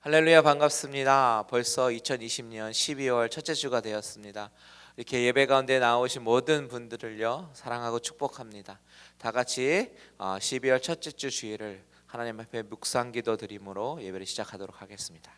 할렐루야, 반갑습니다. 벌써 2020년 12월 첫째 주가 되었습니다. 이렇게 예배 가운데 나오신 모든 분들을요 사랑하고 축복합니다. 다 같이 12월 첫째 주 주일을 하나님 앞에 묵상기도 드림으로 예배를 시작하도록 하겠습니다.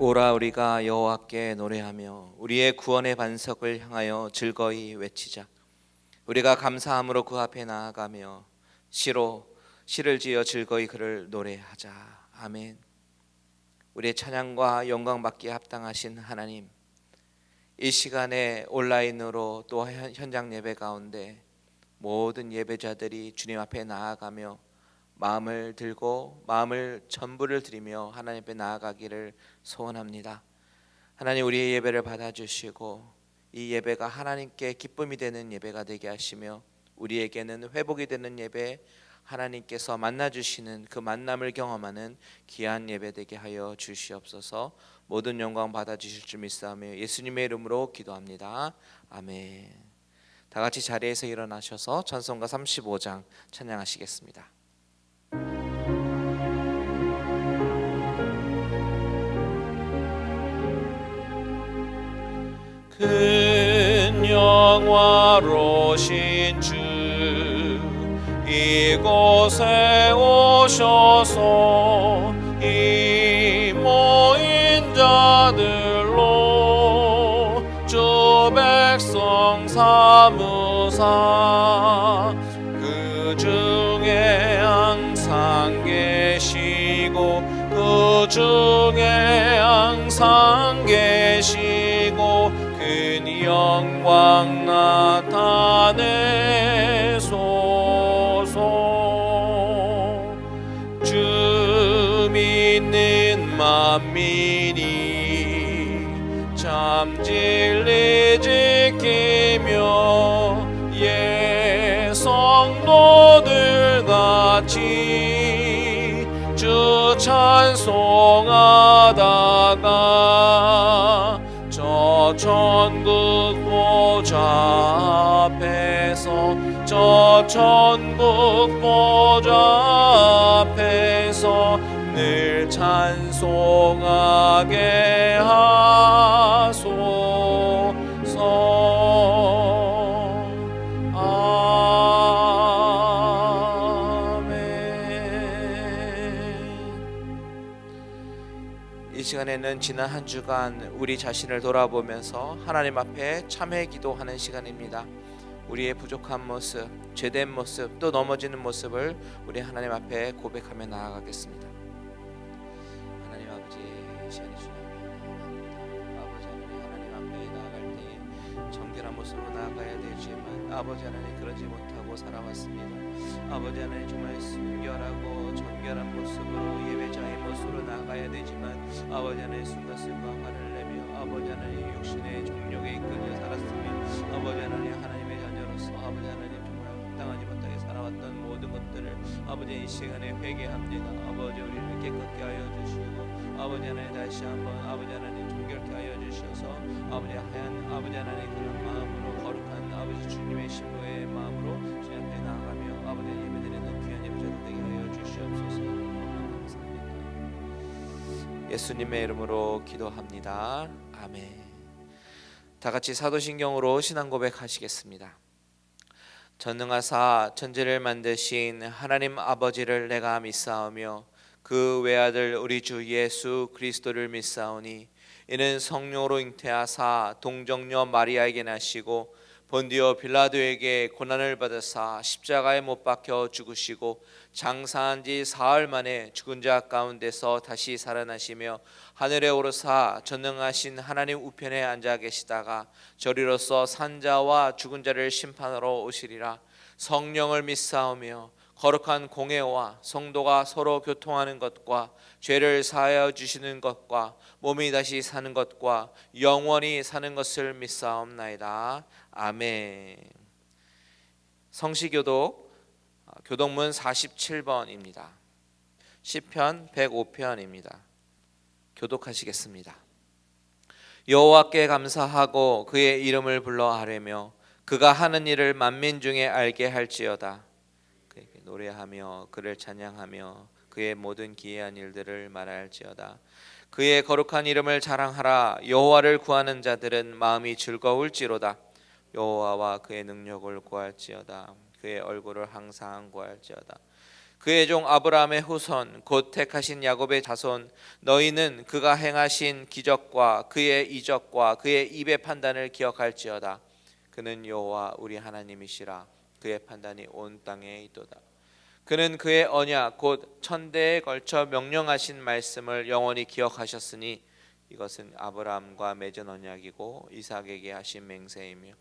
오라 우리가 여호와께 노래하며 우리의 구원의 반석을 향하여 즐거이 외치자. 우리가 감사함으로 그 앞에 나아가며 시를 지어 즐거이 그를 노래하자. 아멘. 우리의 찬양과 영광 받기에 합당하신 하나님, 이 시간에 온라인으로 또 현장 예배 가운데 모든 예배자들이 주님 앞에 나아가며 마음을 들고 마음을 전부를 드리며 하나님 앞에 나아가기를 소원합니다. 하나님, 우리의 예배를 받아주시고 이 예배가 하나님께 기쁨이 되는 예배가 되게 하시며 우리에게는 회복이 되는 예배, 하나님께서 만나주시는 그 만남을 경험하는 귀한 예배 되게 하여 주시옵소서. 모든 영광 받아주실 줄 믿사오며 예수님의 이름으로 기도합니다. 아멘. 다 같이 자리에서 일어나셔서 찬송가 35장 찬양하시겠습니다. 큰 영화로신 주 이곳에 오셔서 이 모인 자들로 주 백성 삼으사 그 중에 항상 계시고 그 중에 항상 계시고 큰 영광 나타내소서. 주 믿는 만민이 참 진리 지키며 예 성도들 같이 주 찬송하다가 저 천국 보좌 앞에서 저 천국 보좌 앞에서 늘 찬송하게 하소서. 이 시간에는 지난 한 주간 우리 자신을 돌아보면서 하나님 앞에 참회 기도하는 시간입니다. 우리의 부족한 모습, 죄된 모습, 또 넘어지는 모습을 우리 하나님 앞에 고백하며 나아가겠습니다. 하나님 아버지, 이 시간에 주님 아버지 하나님 앞에 나아갈 때 정결한 모습으로 나아가야 되지만 아버지 하나님 그러지 못하고 살아왔습니다. 아버지 하나님 정말 순결하고 정결한 모습으로 예배자의 모습으로 나아가야 되지만 아버지 하나님 순간순간 화를 내며 아버지 하나님 육신의 종력에 이끌려 살았으며 아버지 하나님 하나님의 자녀로서 아버지 하나님 정말 합당하지 못하게 살아왔던 모든 것들을 아버지 이 시간에 회개합니다. 아버지 우리를 깨끗게 하여 주시고 아버지 하나님 다시 한번 아버지 하나님 정결케 하여 주셔서 아버지 하얀 아버지 하나님 그런 마음으로 거룩한 아버지 주님의 신부의 마음으로 주님 앞에 나아가며 아버지 예배드리는 귀한 예배자들 되게 하여 주시옵소서. 감사합니다. 예수님의 이름으로 기도합니다. 아멘. 다 같이 사도신경으로 신앙 고백하시겠습니다. 전능하사 천지를 만드신 하나님 아버지를 내가 믿사오며 그 외아들 우리 주 예수 그리스도를 믿사오니 이는 성령으로 잉태하사 동정녀 마리아에게 나시고 본디오 빌라도에게 고난을 받으사 십자가에 못 박혀 죽으시고 장사한 지 사흘 만에 죽은 자 가운데서 다시 살아나시며 하늘에 오르사 전능하신 하나님 우편에 앉아 계시다가 저리로서 산자와 죽은 자를 심판하러 오시리라. 성령을 믿사오며 거룩한 공회와 성도가 서로 교통하는 것과 죄를 사하여 주시는 것과 몸이 다시 사는 것과 영원히 사는 것을 믿사옵나이다. 아멘. 성시교독 교독문 47번입니다. 시편 105편입니다. 교독하시겠습니다. 여호와께 감사하고 그의 이름을 불러 아뢰며 그가 하는 일을 만민 중에 알게 할지어다. 그에게 노래하며 그를 찬양하며 그의 모든 기이한 일들을 말할지어다. 그의 거룩한 이름을 자랑하라. 여호와를 구하는 자들은 마음이 즐거울지로다. 여호와와 그의 능력을 구할지어다. 그의 얼굴을 항상 구할지어다. 그의 종 아브라함의 후손 곧 택하신 야곱의 자손 너희는 그가 행하신 기적과 그의 이적과 그의 입의 판단을 기억할지어다. 그는 여호와 우리 하나님이시라. 그의 판단이 온 땅에 있도다. 그는 그의 언약 곧 천대에 걸쳐 명령하신 말씀을 영원히 기억하셨으니 이것은 아브라함과 맺은 언약이고 이삭에게 하신 맹세이며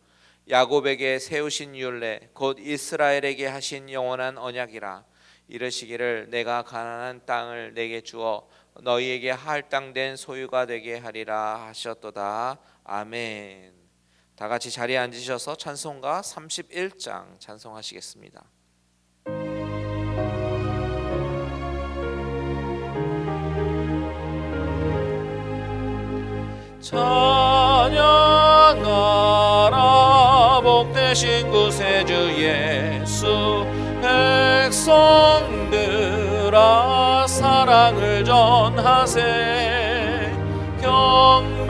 야곱에게 세우신 율례 곧 이스라엘에게 하신 영원한 언약이라. 이르시기를 내가 가나안 땅을 내게 주어 너희에게 할당된 소유가 되게 하리라 하셨도다. 아멘. 다 같이 자리에 앉으셔서 찬송가 31장 찬송하시겠습니다. 찬양하라 복되신 구세주 예수 백성들아 사랑을 전하세 경배하라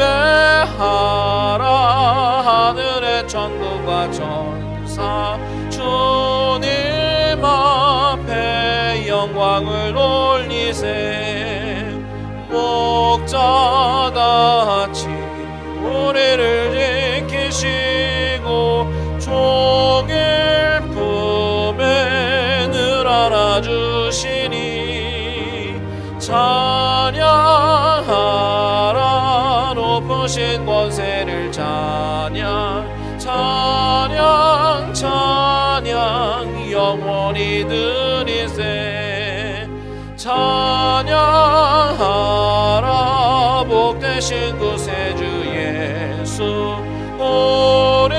하늘의 천군과 천사 주님 앞에 영광을 올리세 목자같이 우리를 지키시고 종일 품에 늘 안아주시니 찬양하라 높으신 권세를 찬양 찬양 찬양 영원히 드리세 찬양하라 복되신 구세주 예수 우리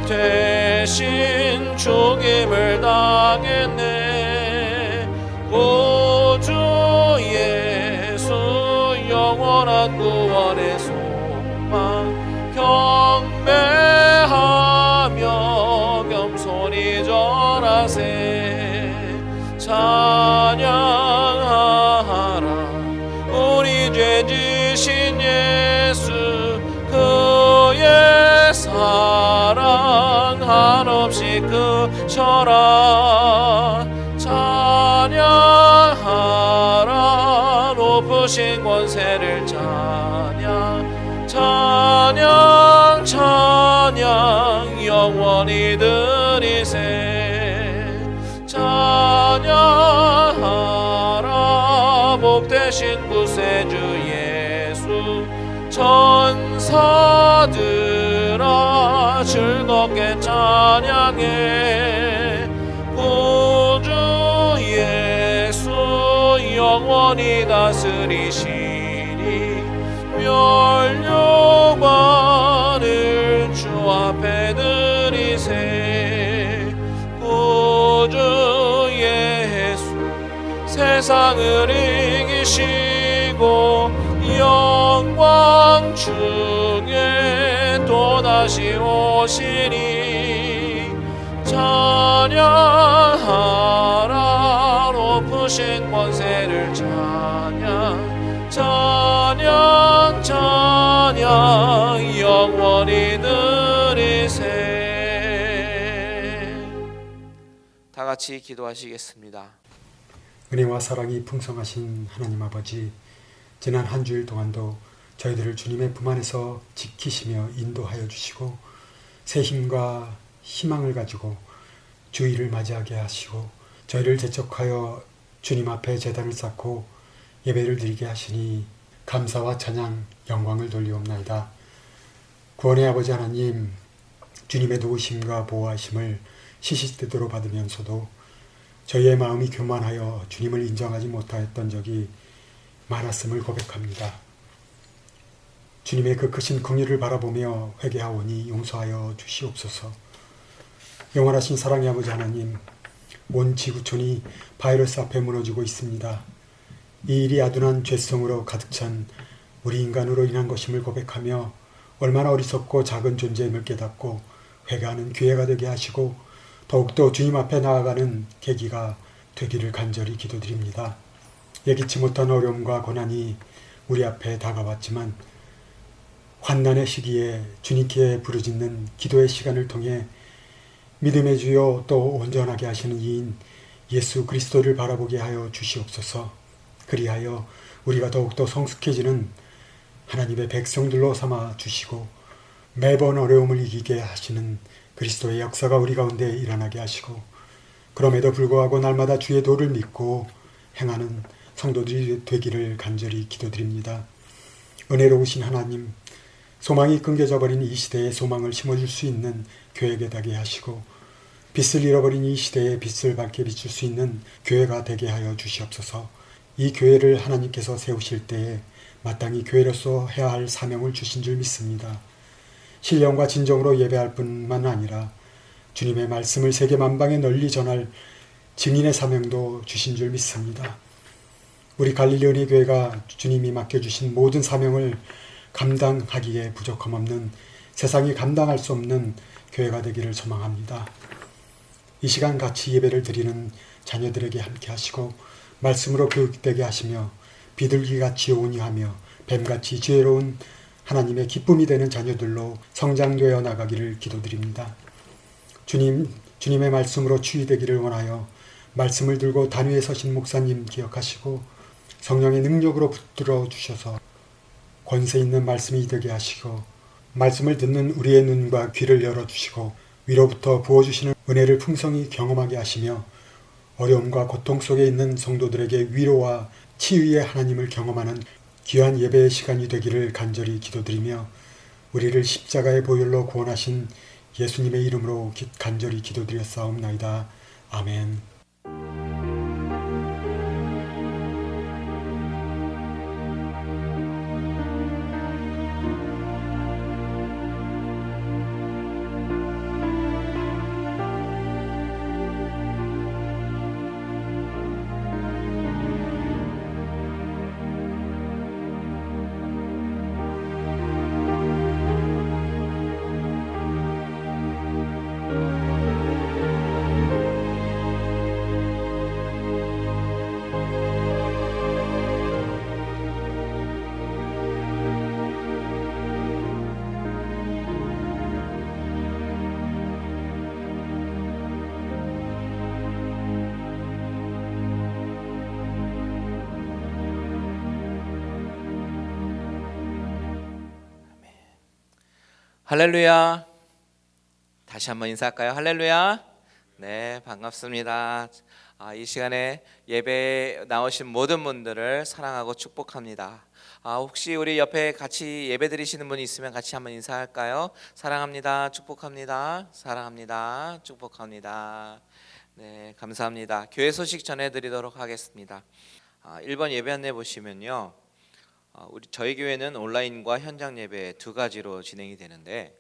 대신 죽임을 당했네 구주 예수 영원한 구원의 소망 경배하며 겸손히 절하세 찬양하라 우리 죄 지신 예수 그의 사랑 한없이 크셔라 찬양하라 높으신 권세를 찬양 찬양 찬양 영원히 드리세 찬양하라 복되신 구세주 예수 천사들아 즐겁게 찬양해 구주 예수 영원히 다스리시니 멸류관을 주 앞에 드리세 구주 예수 세상을 이기시고 영광 중에 또다시 오시니 찬양하라 높으신 권세를 찬양 찬양 찬양 영원히 드리세. 다 같이 기도하시겠습니다. 은혜와 사랑이 풍성하신 하나님 아버지, 지난 한 주일 동안도 저희들을 주님의 품 안에서 지키시며 인도하여 주시고 새 힘과 희망을 가지고 주일을 맞이하게 하시고 저희를 재촉하여 주님 앞에 제단을 쌓고 예배를 드리게 하시니 감사와 찬양, 영광을 돌리옵나이다. 구원의 아버지 하나님, 주님의 도우심과 보호하심을 시시때대로 받으면서도 저희의 마음이 교만하여 주님을 인정하지 못하였던 적이 많았음을 고백합니다. 주님의 그 크신 긍휼을 바라보며 회개하오니 용서하여 주시옵소서. 영원하신 사랑의 아버지 하나님, 온 지구촌이 바이러스 앞에 무너지고 있습니다. 이 일이 아둔한 죄성으로 가득 찬 우리 인간으로 인한 것임을 고백하며 얼마나 어리석고 작은 존재임을 깨닫고 회개하는 기회가 되게 하시고 더욱더 주님 앞에 나아가는 계기가 되기를 간절히 기도드립니다. 예기치 못한 어려움과 고난이 우리 앞에 다가왔지만 환난의 시기에 주님께 부르짖는 기도의 시간을 통해 믿음의 주요 또 온전하게 하시는 이인 예수 그리스도를 바라보게 하여 주시옵소서. 그리하여 우리가 더욱더 성숙해지는 하나님의 백성들로 삼아 주시고 매번 어려움을 이기게 하시는 그리스도의 역사가 우리 가운데 일어나게 하시고 그럼에도 불구하고 날마다 주의 도를 믿고 행하는 성도들이 되기를 간절히 기도드립니다. 은혜로우신 하나님, 소망이 끊겨져 버린 이 시대에 소망을 심어줄 수 있는 교회가 되게 하시고 빛을 잃어버린 이 시대에 빛을 밝게 비출 수 있는 교회가 되게 하여 주시옵소서. 이 교회를 하나님께서 세우실 때에 마땅히 교회로서 해야 할 사명을 주신 줄 믿습니다. 신령과 진정으로 예배할 뿐만 아니라 주님의 말씀을 세계 만방에 널리 전할 증인의 사명도 주신 줄 믿습니다. 우리 갈릴리 은혜교회가 주님이 맡겨주신 모든 사명을 감당하기에 부족함 없는 세상이 감당할 수 없는 교회가 되기를 소망합니다. 이 시간 같이 예배를 드리는 자녀들에게 함께 하시고 말씀으로 교육되게 하시며 비둘기같이 온유하며 뱀같이 지혜로운 하나님의 기쁨이 되는 자녀들로 성장되어 나가기를 기도드립니다. 주님의 말씀으로 치유되기를 원하여 말씀을 들고 단위에 서신 목사님 기억하시고 성령의 능력으로 붙들어 주셔서 권세 있는 말씀이 되게 하시고 말씀을 듣는 우리의 눈과 귀를 열어주시고 위로부터 부어주시는 은혜를 풍성히 경험하게 하시며 어려움과 고통 속에 있는 성도들에게 위로와 치유의 하나님을 경험하는 귀한 예배의 시간이 되기를 간절히 기도드리며 우리를 십자가의 보혈로 구원하신 예수님의 이름으로 간절히 기도드렸사옵나이다. 아멘. 할렐루야. 다시 한번 인사할까요? 할렐루야. 네, 반갑습니다. 이 시간에 예배에 나오신 모든 분들을 사랑하고 축복합니다. 혹시 우리 옆에 같이 예배 드리시는 분이 있으면 같이 한번 인사할까요? 사랑합니다. 축복합니다. 사랑합니다. 축복합니다. 네, 감사합니다. 교회 소식 전해드리도록 하겠습니다. 1번 예배 안내 보시면요, 저희 교회는 온라인과 현장 예배 두 가지로 진행이 되는데,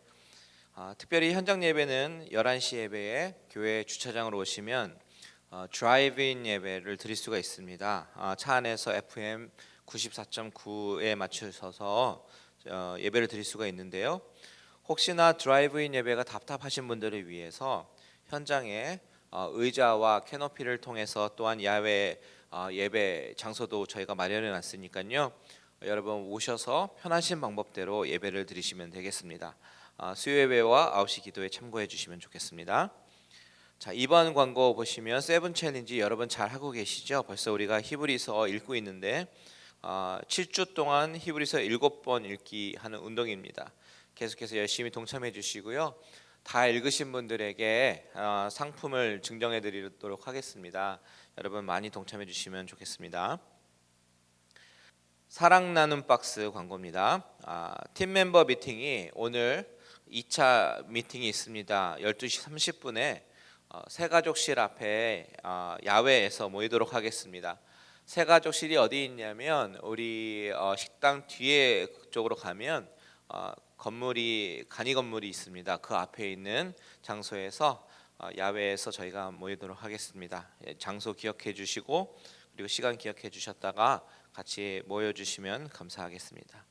특별히 현장 예배는 11시 예배에 교회 주차장으로 오시면 드라이브인 예배를 드릴 수가 있습니다. 차 안에서 FM 94.9에 맞추셔서 예배를 드릴 수가 있는데요, 혹시나 드라이브인 예배가 답답하신 분들을 위해서 현장에 의자와 캐노피를 통해서 또한 야외 예배 장소도 저희가 마련해 놨으니까요, 여러분 오셔서 편하신 방법대로 예배를 드리시면 되겠습니다. 수요 예배와 9시 기도에 참고해 주시면 좋겠습니다. 자, 2번 광고 보시면 세븐 챌린지 여러분 잘 하고 계시죠? 벌써 우리가 히브리서 읽고 있는데 7주 동안 히브리서 7번 읽기 하는 운동입니다. 계속해서 열심히 동참해 주시고요. 다 읽으신 분들에게 상품을 증정해 드리도록 하겠습니다. 여러분 많이 동참해 주시면 좋겠습니다. 사랑 나눔 박스 광고입니다. 팀 멤버 미팅이 오늘 2차 미팅이 있습니다. 12시 30분에 새가족실 앞에 야외에서 모이도록 하겠습니다. 새가족실이 어디 있냐면 우리 식당 뒤에 쪽으로 가면 간이 건물이 있습니다. 그 앞에 있는 장소에서 야외에서 저희가 모이도록 하겠습니다. 장소 기억해 주시고 그리고 시간 기억해 주셨다가 같이 모여주시면 감사하겠습니다.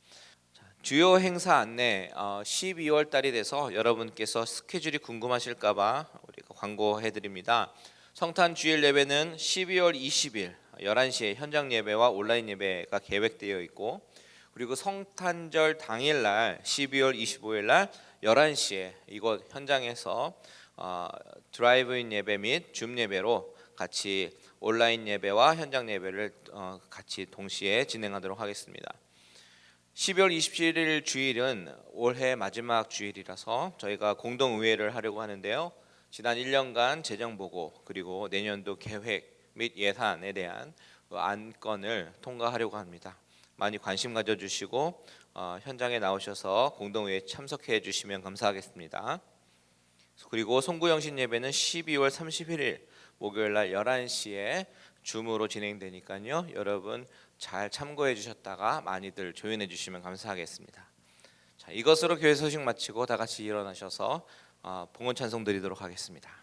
주요 행사 안내 12월 달이 돼서 여러분께서 스케줄이 궁금하실까봐 우리가 광고해 드립니다. 성탄 주일 예배는 12월 20일 11시에 현장 예배와 온라인 예배가 계획되어 있고, 그리고 성탄절 당일날 12월 25일 날 11시에 이곳 현장에서 드라이브인 예배 및 줌 예배로 같이 온라인 예배와 현장 예배를 같이 동시에 진행하도록 하겠습니다. 12월 27일 주일은 올해 마지막 주일이라서 저희가 공동의회를 하려고 하는데요. 지난 1년간 재정보고 그리고 내년도 계획 및 예산에 대한 안건을 통과하려고 합니다. 많이 관심 가져주시고 현장에 나오셔서 공동회의에 참석해 주시면 감사하겠습니다. 그리고 송구영신 예배는 12월 31일 목요일 날 11시에 줌으로 진행되니까요. 여러분 잘 참고해 주셨다가 많이들 조인해 주시면 감사하겠습니다. 자, 이것으로 교회 소식 마치고 다 같이 일어나셔서 봉헌 찬송 드리도록 하겠습니다.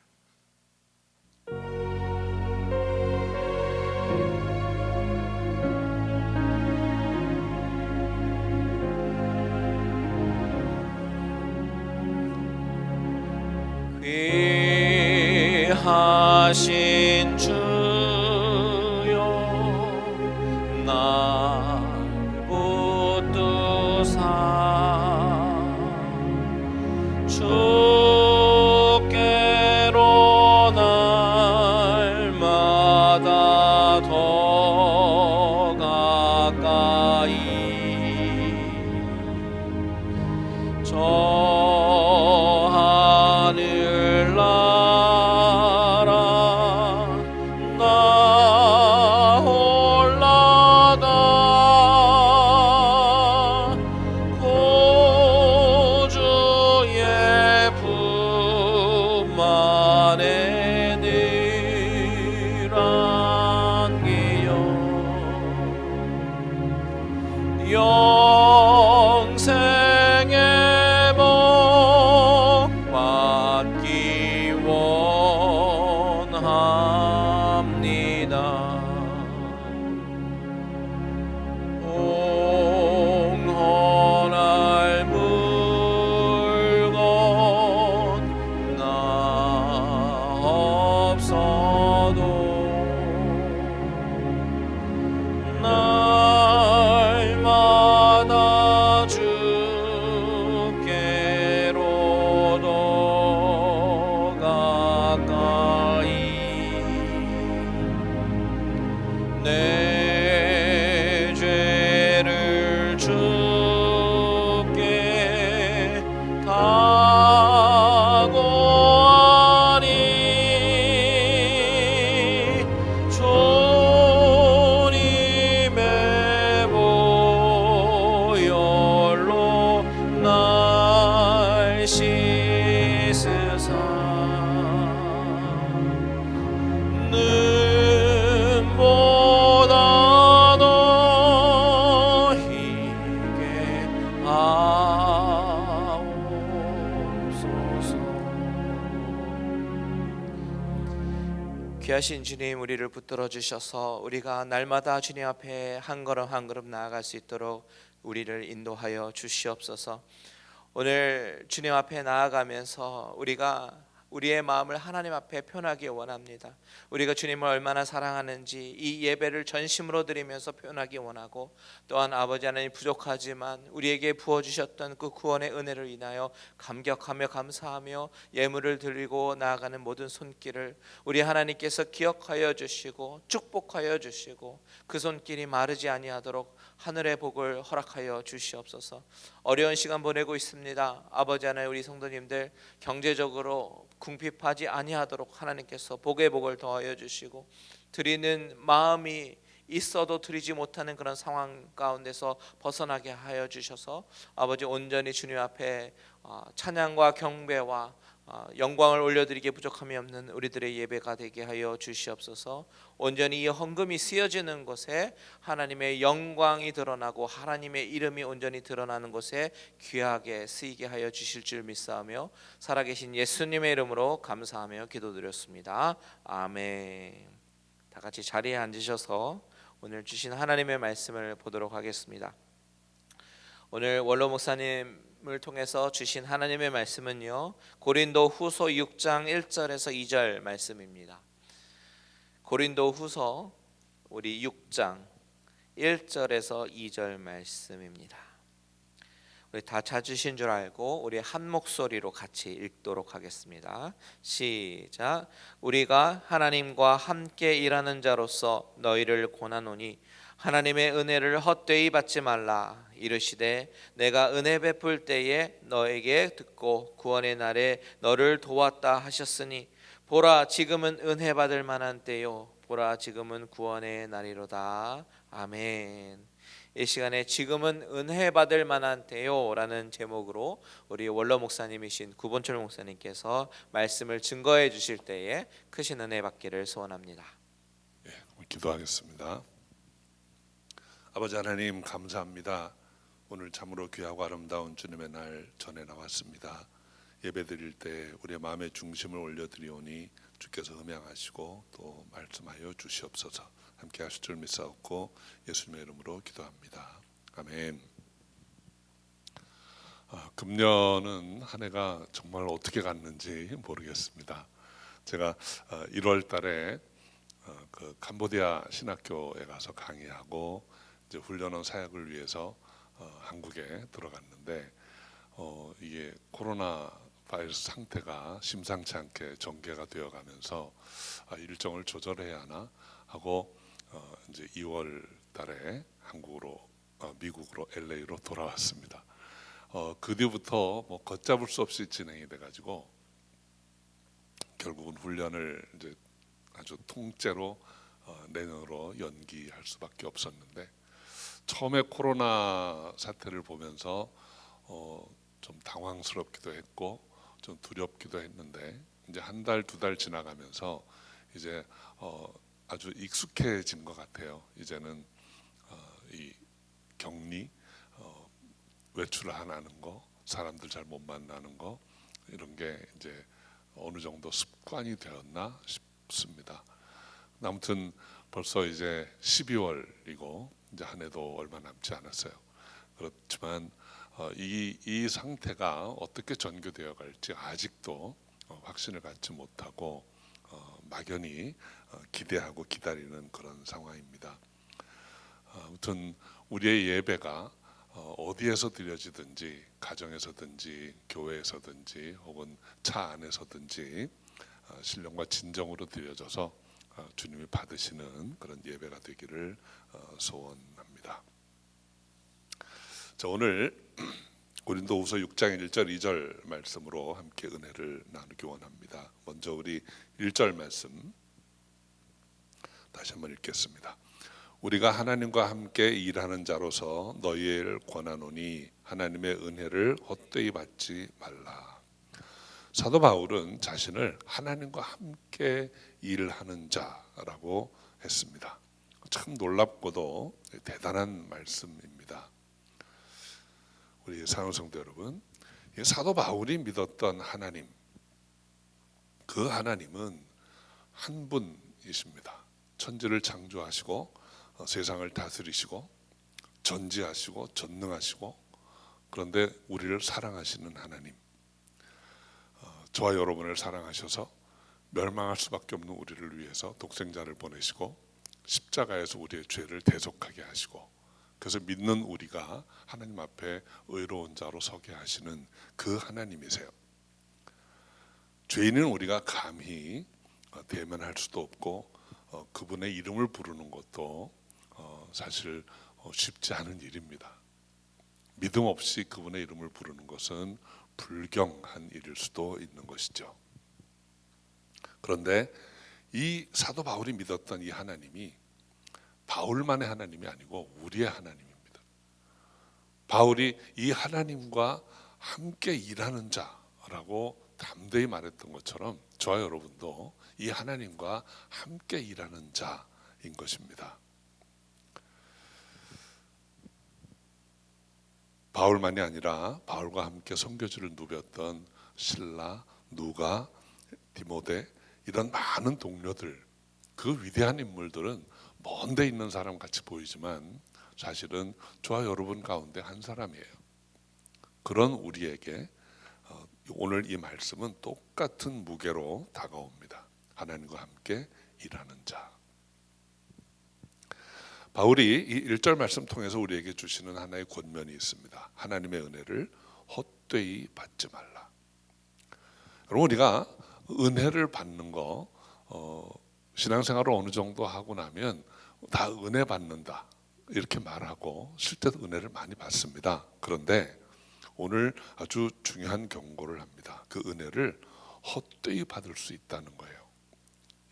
귀하신 주여 날 붙드사 주께로 날마다 더 가까이 저 하늘나라 나 올라가 구주의 품 안에 늘 안기요 영생의 복 받기 원합니다. 홍헌할 물건 나 없어도 날마다 주께로 더 가까이 내 죄를 주께 각오하니 주님의 보혈로 날 씻으사 눈보다 더 희게 하옵소서. 귀하신 주님, 우리를 붙들어 주셔서 우리가 날마다 주님 앞에 한 걸음 한 걸음 나아갈 수 있도록 우리를 인도하여 주시옵소서. 오늘 주님 앞에 나아가면서 우리가 우리의 마음을 하나님 앞에 표현하기 원합니다. 우리가 주님을 얼마나 사랑하는지 이 예배를 전심으로 드리면서 표현하기 원하고, 또한 아버지 하나님 부족하지만 우리에게 부어주셨던 그 구원의 은혜를 인하여 감격하며 감사하며 예물을 드리고 나아가는 모든 손길을 우리 하나님께서 기억하여 주시고 축복하여 주시고 그 손길이 마르지 아니하도록 하늘의 복을 허락하여 주시옵소서. 어려운 시간 보내고 있습니다. 아버지 하나님, 우리 성도님들 경제적으로 궁핍하지 아니하도록 하나님께서 복의 복을 더하여 주시고, 드리는 마음이 있어도 드리지 못하는 그런 상황 가운데서 벗어나게 하여 주셔서 아버지 온전히 주님 앞에 찬양과 경배와 영광을 올려드리기에 부족함이 없는 우리들의 예배가 되게 하여 주시옵소서. 온전히 이 헌금이 쓰여지는 곳에 하나님의 영광이 드러나고 하나님의 이름이 온전히 드러나는 곳에 귀하게 쓰이게 하여 주실 줄 믿사오며 살아계신 예수님의 이름으로 감사하며 기도드렸습니다. 아멘. 다 같이 자리에 앉으셔서 오늘 주신 하나님의 말씀을 보도록 하겠습니다. 오늘 원로 목사님을 통해서 주신 하나님의 말씀은요, 고린도 후서 6장 1절에서 2절 말씀입니다. 고린도 후서 우리 6장 1절에서 2절 말씀입니다. 우리 다 찾으신 줄 알고 우리 한 목소리로 같이 읽도록 하겠습니다. 시작. 우리가 하나님과 함께 일하는 자로서 너희를 권하노니 하나님의 은혜를 헛되이 받지 말라. 이르시되 내가 은혜 베풀 때에 너에게 듣고 구원의 날에 너를 도왔다 하셨으니 보라 지금은 은혜 받을 만한 때요 보라 지금은 구원의 날이로다. 아멘. 이 시간에 지금은 은혜 받을 만한 때요라는 제목으로 우리 원로 목사님이신 구본철 목사님께서 말씀을 증거해 주실 때에 크신 은혜 받기를 소원합니다. 기도하겠습니다. 아버지 하나님 감사합니다. 오늘 참으로 귀하고 아름다운 주님의 날 전에 나왔습니다. 예배드릴 때 우리의 마음의 중심을 올려드리오니 주께서 음양하시고 또 말씀하여 주시옵소서. 함께 하실 줄 믿사옵고 예수님의 이름으로 기도합니다. 아멘. 금년은 한 해가 정말 어떻게 갔는지 모르겠습니다. 제가 1월 달에 그 캄보디아 신학교에 가서 강의하고 이제 훈련원 사역을 위해서 한국에 들어갔는데 이게 코로나 바이러스 상태가 심상치 않게 전개가 되어가면서 일정을 조절해야 하나 하고 이제 2월 달에 한국으로 미국으로 LA로 돌아왔습니다. 그 뒤부터 뭐 걷잡을 수 없이 진행이 돼가지고 결국은 훈련을 이제 아주 통째로 내년으로 연기할 수밖에 없었는데 처음에 코로나 사태를 보면서 좀 당황스럽기도 했고 좀 두렵기도 했는데 이제 한 달, 두 달 지나가면서 이제 아주 익숙해진 것 같아요. 이제는 이 격리, 외출 안 하는 거, 사람들 잘 못 만나는 거 이런 게 이제 어느 정도 습관이 되었나 싶습니다. 아무튼 벌써 이제 12월이고 이제 한 해도 얼마 남지 않았어요. 그렇지만 이 상태가 어떻게 전개되어 갈지 아직도 확신을 갖지 못하고 막연히 기대하고 기다리는 그런 상황입니다. 아무튼 우리의 예배가 어디에서 드려지든지 가정에서든지 교회에서든지 혹은 차 안에서든지 신령과 진정으로 드려져서 주님이 받으시는 그런 예배가 되기를 소원합니다. 자, 오늘 고린도후서 6장 1절 2절 말씀으로 함께 은혜를 나누기 원합니다. 먼저 우리 1절 말씀 다시 한번 읽겠습니다. 우리가 하나님과 함께 일하는 자로서 너희를 권하노니 하나님의 은혜를 헛되이 받지 말라. 사도 바울은 자신을 하나님과 함께 일하는 자라고 했습니다. 참 놀랍고도 대단한 말씀입니다. 우리 사랑하는 성도 여러분, 사도 바울이 믿었던 하나님, 그 하나님은 한 분이십니다. 천지를 창조하시고 세상을 다스리시고 전지하시고 전능하시고 그런데 우리를 사랑하시는 하나님, 저와 여러분을 사랑하셔서 멸망할 수밖에 없는 우리를 위해서 독생자를 보내시고 십자가에서 우리의 죄를 대속하게 하시고 그래서 믿는 우리가 하나님 앞에 의로운 자로 서게 하시는 그 하나님이세요. 죄인은 우리가 감히 대면할 수도 없고 그분의 이름을 부르는 것도 사실 쉽지 않은 일입니다. 믿음 없이 그분의 이름을 부르는 것은 불경한 일일 수도 있는 것이죠. 그런데 이 사도 바울이 믿었던 이 하나님이 바울만의 하나님이 아니고 우리의 하나님입니다. 바울이 이 하나님과 함께 일하는 자라고 담대히 말했던 것처럼 저와 여러분도 이 하나님과 함께 일하는 자인 것입니다. 바울만이 아니라 바울과 함께 선교지를 누볐던 실라, 누가, 디모데 이런 많은 동료들, 그 위대한 인물들은 먼 데 있는 사람 같이 보이지만 사실은 저와 여러분 가운데 한 사람이에요. 그런 우리에게 오늘 이 말씀은 똑같은 무게로 다가옵니다. 하나님과 함께 일하는 자. 바울이 이 1절 말씀 통해서 우리에게 주시는 하나의 권면이 있습니다. 하나님의 은혜를 헛되이 받지 말라. 여러분, 우리가 은혜를 받는 거 신앙생활을 어느 정도 하고 나면 다 은혜 받는다 이렇게 말하고 실제로 은혜를 많이 받습니다. 그런데 오늘 아주 중요한 경고를 합니다. 그 은혜를 헛되이 받을 수 있다는 거예요.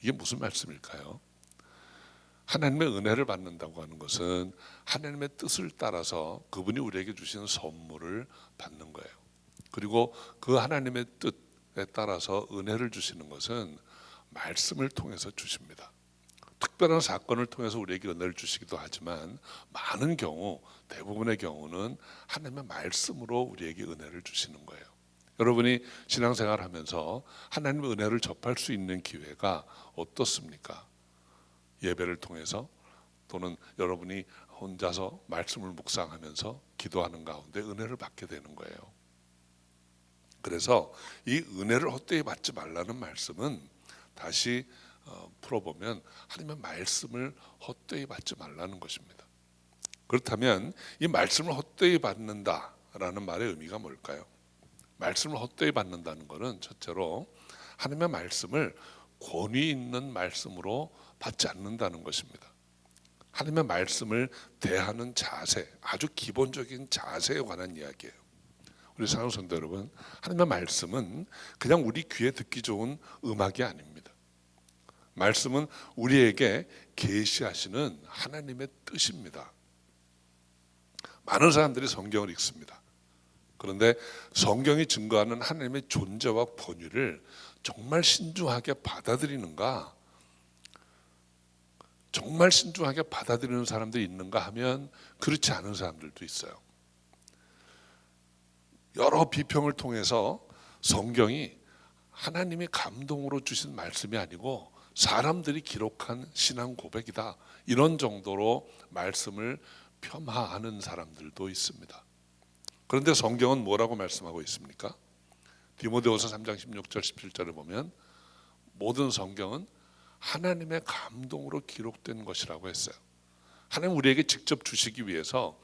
이게 무슨 말씀일까요? 하나님의 은혜를 받는다고 하는 것은 하나님의 뜻을 따라서 그분이 우리에게 주시는 선물을 받는 거예요. 그리고 그 하나님의 뜻에 따라서 은혜를 주시는 것은 말씀을 통해서 주십니다. 특별한 사건을 통해서 우리에게 은혜를 주시기도 하지만 많은 경우, 대부분의 경우는 하나님의 말씀으로 우리에게 은혜를 주시는 거예요. 여러분이 신앙생활 하면서 하나님의 은혜를 접할 수 있는 기회가 어떻습니까? 예배를 통해서 또는 여러분이 혼자서 말씀을 묵상하면서 기도하는 가운데 은혜를 받게 되는 거예요. 그래서 이 은혜를 헛되이 받지 말라는 말씀은 다시 풀어보면 하나님의 말씀을 헛되이 받지 말라는 것입니다. 그렇다면 이 말씀을 헛되이 받는다라는 말의 의미가 뭘까요? 말씀을 헛되이 받는다는 것은 첫째로 하나님의 말씀을 권위 있는 말씀으로 받지 않는다는 것입니다. 하나님의 말씀을 대하는 자세, 아주 기본적인 자세에 관한 이야기예요. 우리 사랑하는 성도 여러분, 하나님의 말씀은 그냥 우리 귀에 듣기 좋은 음악이 아닙니다. 말씀은 우리에게 계시하시는 하나님의 뜻입니다. 많은 사람들이 성경을 읽습니다. 그런데 성경이 증거하는 하나님의 존재와 권위를 정말 신중하게 받아들이는가? 정말 신중하게 받아들이는 사람들이 있는가 하면 그렇지 않은 사람들도 있어요. 여러 비평을 통해서 성경이 하나님이 감동으로 주신 말씀이 아니고 사람들이 기록한 신앙 고백이다, 이런 정도로 말씀을 폄하하는 사람들도 있습니다. 그런데 성경은 뭐라고 말씀하고 있습니까? 디모데후서 3장 16절 17절을 보면 모든 성경은 하나님의 감동으로 기록된 것이라고 했어요. 하나님 우리에게 직접 주시기 위해서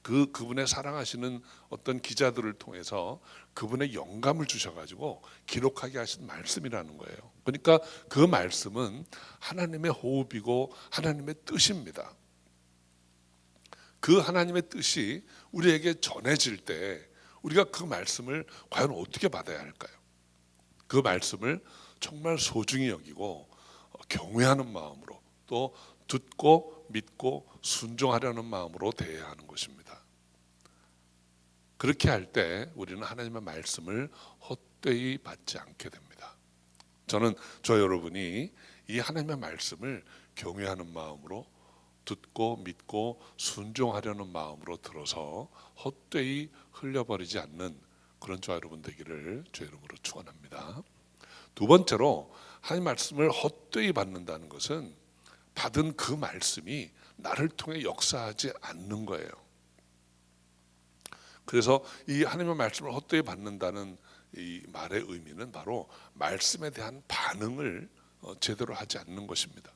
그분의 사랑하시는 어떤 기자들을 통해서 그분의 영감을 주셔가지고 기록하게 하신 말씀이라는 거예요. 그러니까 그 말씀은 하나님의 호흡이고 하나님의 뜻입니다. 그 하나님의 뜻이 우리에게 전해질 때 우리가 그 말씀을 과연 어떻게 받아야 할까요? 그 말씀을 정말 소중히 여기고 경외하는 마음으로, 또 듣고 믿고 순종하려는 마음으로 대해야 하는 것입니다. 그렇게 할 때 우리는 하나님의 말씀을 헛되이 받지 않게 됩니다. 저는 저 여러분이 이 하나님의 말씀을 경외하는 마음으로 듣고 믿고 순종하려는 마음으로 들어서 헛되이 흘려버리지 않는 그런 저와 여러분 되기를 주의 이름으로 축원합니다. 두 번째로 하나님 말씀을 헛되이 받는다는 것은 받은 그 말씀이 나를 통해 역사하지 않는 거예요. 그래서 이 하나님의 말씀을 헛되이 받는다는 이 말의 의미는 바로 말씀에 대한 반응을 제대로 하지 않는 것입니다.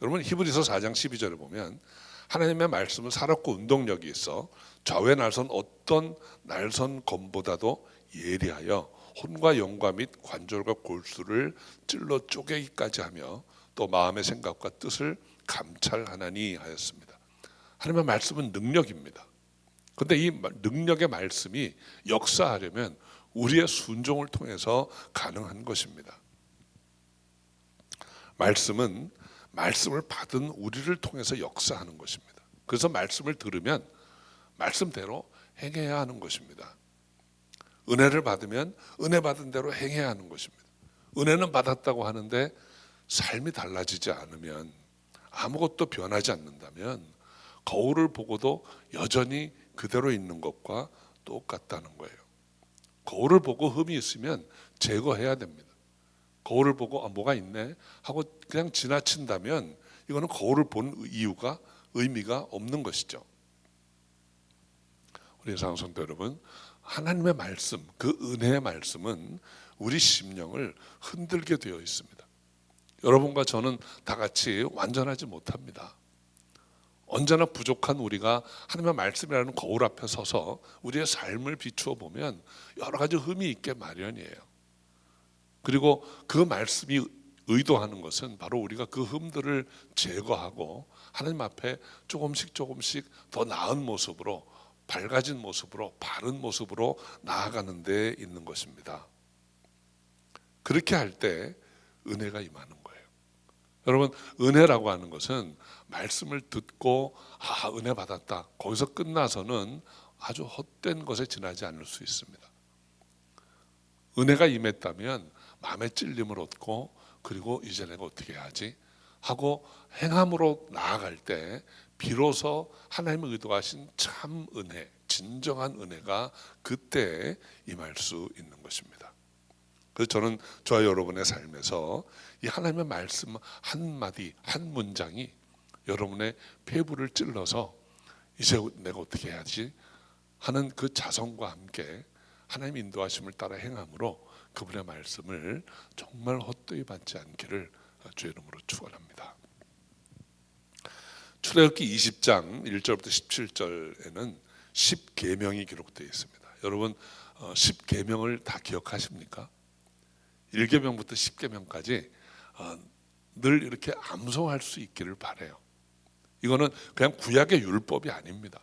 여러분, 히브리서 4장 12절을 보면 하나님의 말씀은 살았고 운동력이 있어 좌우에 날선 어떤 날선 검보다도 예리하여 혼과 영과 및 관절과 골수를 찔러 쪼개기까지 하며 또 마음의 생각과 뜻을 감찰하나니 하였습니다. 하나님의 말씀은 능력입니다. 그런데 이 능력의 말씀이 역사하려면 우리의 순종을 통해서 가능한 것입니다. 말씀은 말씀을 받은 우리를 통해서 역사하는 것입니다. 그래서 말씀을 들으면 말씀대로 행해야 하는 것입니다. 은혜를 받으면 은혜 받은 대로 행해야 하는 것입니다. 은혜는 받았다고 하는데 삶이 달라지지 않으면, 아무것도 변하지 않는다면 거울을 보고도 여전히 그대로 있는 것과 똑같다는 거예요. 거울을 보고 흠이 있으면 제거해야 됩니다. 거울을 보고 뭐가 있네 하고 그냥 지나친다면 이거는 거울을 본 이유가, 의미가 없는 것이죠. 우리 사랑하는 성도 여러분, 하나님의 말씀, 그 은혜의 말씀은 우리 심령을 흔들게 되어 있습니다. 여러분과 저는 다 같이 완전하지 못합니다. 언제나 부족한 우리가 하나님의 말씀이라는 거울 앞에 서서 우리의 삶을 비추어 보면 여러 가지 흠이 있게 마련이에요. 그리고 그 말씀이 의도하는 것은 바로 우리가 그 흠들을 제거하고 하나님 앞에 조금씩 더 나은 모습으로, 밝아진 모습으로, 바른 모습으로 나아가는 데 있는 것입니다. 그렇게 할 때 은혜가 임하는 거예요. 여러분, 은혜라고 하는 것은 말씀을 듣고 은혜 받았다, 거기서 끝나서는 아주 헛된 것에 지나지 않을 수 있습니다. 은혜가 임했다면 마음의 찔림을 얻고, 그리고 이제 내가 어떻게 해야지 하고 행함으로 나아갈 때 비로소 하나님의 의도하신 참 은혜, 진정한 은혜가 그때 임할 수 있는 것입니다. 그래서 저는 저와 여러분의 삶에서 이 하나님의 말씀 한마디, 한 문장이 여러분의 폐부를 찔러서 이제 내가 어떻게 해야지 하는 그 자성과 함께 하나님의 인도하심을 따라 행함으로 그분의 말씀을 정말 헛되이 받지 않기를 주의 이름으로 축원합니다. 출애굽기 20장 1절부터 17절에는 10계명이 기록되어 있습니다. 여러분, 10계명을 다 기억하십니까? 1계명부터 10계명까지 늘 이렇게 암송할 수 있기를 바라요. 이거는 그냥 구약의 율법이 아닙니다.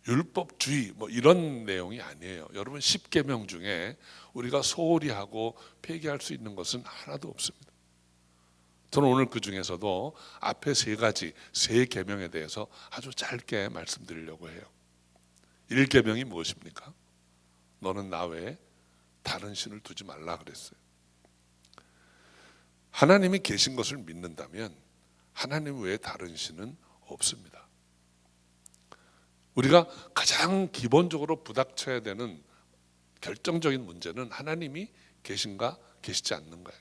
율법주의 이런 내용이 아니에요. 여러분, 10계명 중에 우리가 소홀히 하고 폐기할 수 있는 것은 하나도 없습니다. 저는 오늘 그 중에서도 앞에 세 계명에 대해서 아주 짧게 말씀드리려고 해요. 1계명이 무엇입니까? 너는 나 외에 다른 신을 두지 말라 그랬어요. 하나님이 계신 것을 믿는다면 하나님 외에 다른 신은 없습니다. 우리가 가장 기본적으로 부닥쳐야 되는 결정적인 문제는 하나님이 계신가 계시지 않는가요.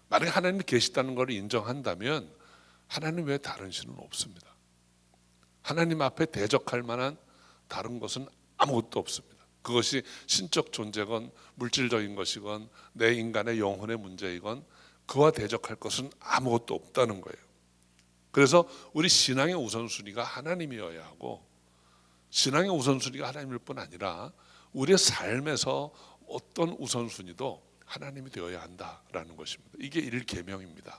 만약에 하나님이 계시다는 것을 인정한다면 하나님 외에 다른 신은 없습니다. 하나님 앞에 대적할 만한 다른 것은 아무것도 없습니다. 그것이 신적 존재건 물질적인 것이건 내 인간의 영혼의 문제이건 그와 대적할 것은 아무것도 없다는 거예요. 그래서 우리 신앙의 우선순위가 하나님이어야 하고, 신앙의 우선순위가 하나님일 뿐 아니라 우리의 삶에서 어떤 우선순위도 하나님이 되어야 한다라는 것입니다. 이게 1계명입니다.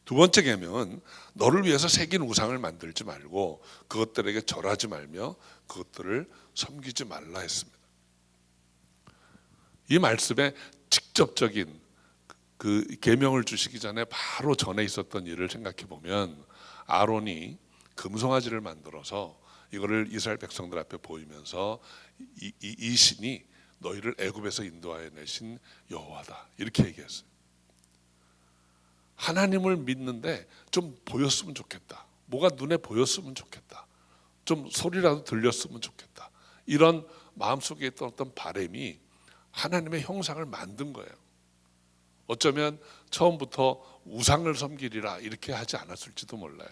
두 번째 계명은 너를 위해서 새긴 우상을 만들지 말고 그것들에게 절하지 말며 그것들을 섬기지 말라 했습니다. 이 말씀에 직접적인 그 계명을 주시기 전에 바로 전에 있었던 일을 생각해 보면, 아론이 금송아지를 만들어서 이거를 이스라엘 백성들 앞에 보이면서 이 신이 너희를 애굽에서 인도하여 내신 여호와다 이렇게 얘기했어요. 하나님을 믿는데 좀 보였으면 좋겠다, 뭐가 눈에 보였으면 좋겠다, 좀 소리라도 들렸으면 좋겠다, 이런 마음속에 있던 어떤 바람이 하나님의 형상을 만든 거예요. 어쩌면 처음부터 우상을 섬기리라 이렇게 하지 않았을지도 몰라요.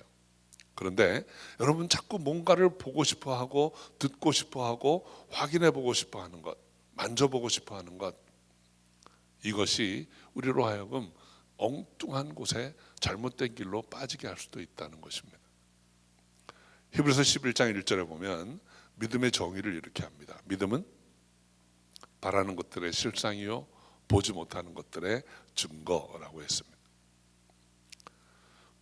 그런데 여러분, 자꾸 뭔가를 보고 싶어 하고 듣고 싶어 하고 확인해 보고 싶어 하는 것, 만져보고 싶어 하는 것, 이것이 우리로 하여금 엉뚱한 곳에 잘못된 길로 빠지게 할 수도 있다는 것입니다. 히브리서 11장 1절에 보면 믿음의 정의를 이렇게 합니다. 믿음은 바라는 것들의 실상이요 보지 못하는 것들의 증거라고 했습니다.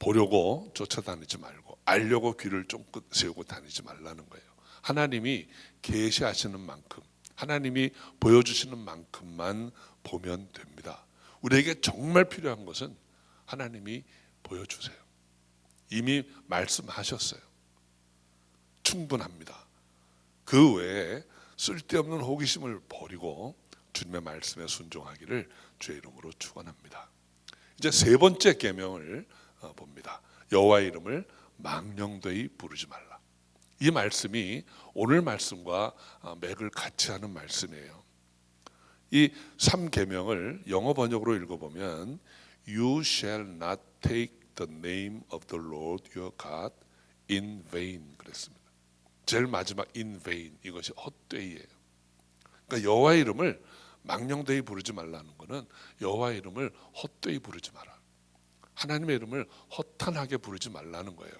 보려고 쫓아다니지 말고 알려고 귀를 쫑긋 세우고 다니지 말라는 거예요. 하나님이 계시하시는 만큼, 하나님이 보여주시는 만큼만 보면 됩니다. 우리에게 정말 필요한 것은 하나님이 보여주세요. 이미 말씀하셨어요. 충분합니다. 그 외에 쓸데없는 호기심을 버리고 주님의 말씀에 순종하기를 주의 이름으로 축원합니다. 이제 세 번째 계명을 봅니다. 여호와의 이름을 망령되이 부르지 말라. 이 말씀이 오늘 말씀과 맥을 같이 하는 말씀이에요. 이 3계명을 영어 번역으로 읽어보면 You shall not take the name of the Lord your God in vain 그랬습니다. 제일 마지막 in vain 이것이 헛되이예요. 그러니까 여호와의 이름을 망령되이 부르지 말라는 것은 여호와의 이름을 헛되이 부르지 마라. 하나님의 이름을 허탄하게 부르지 말라는 거예요.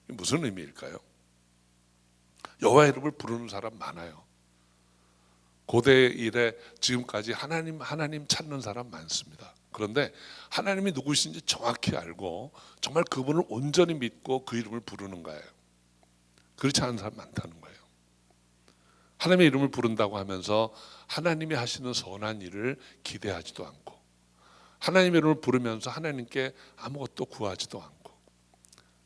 무슨 의미일까요? 여호와의 이름을 부르는 사람 많아요. 고대 이래 지금까지 하나님 찾는 사람 많습니다. 그런데 하나님이 누구신지 정확히 알고 정말 그분을 온전히 믿고 그 이름을 부르는 거예요. 그렇지 않은 사람 많다는 거예요. 하나님의 이름을 부른다고 하면서 하나님이 하시는 선한 일을 기대하지도 않고, 하나님의 이름을 부르면서 하나님께 아무것도 구하지도 않고,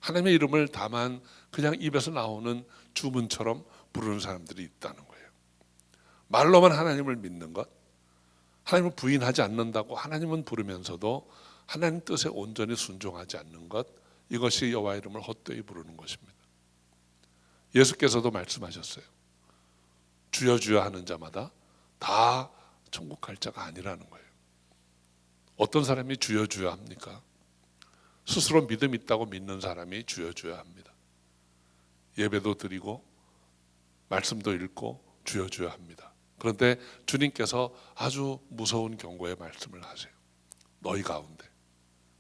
하나님의 이름을 다만 그냥 입에서 나오는 주문처럼 부르는 사람들이 있다는 거예요. 말로만 하나님을 믿는 것, 하나님을 부인하지 않는다고 하나님은 부르면서도 하나님 뜻에 온전히 순종하지 않는 것, 이것이 여호와의 이름을 헛되이 부르는 것입니다. 예수께서도 말씀하셨어요. 주여 주여 하는 자마다 다 천국 갈 자가 아니라는 거예요. 어떤 사람이 주여 주여 합니까? 스스로 믿음 있다고 믿는 사람이 주여 주여 합니다. 예배도 드리고 말씀도 읽고 주여 주여 합니다. 그런데 주님께서 아주 무서운 경고의 말씀을 하세요. 너희 가운데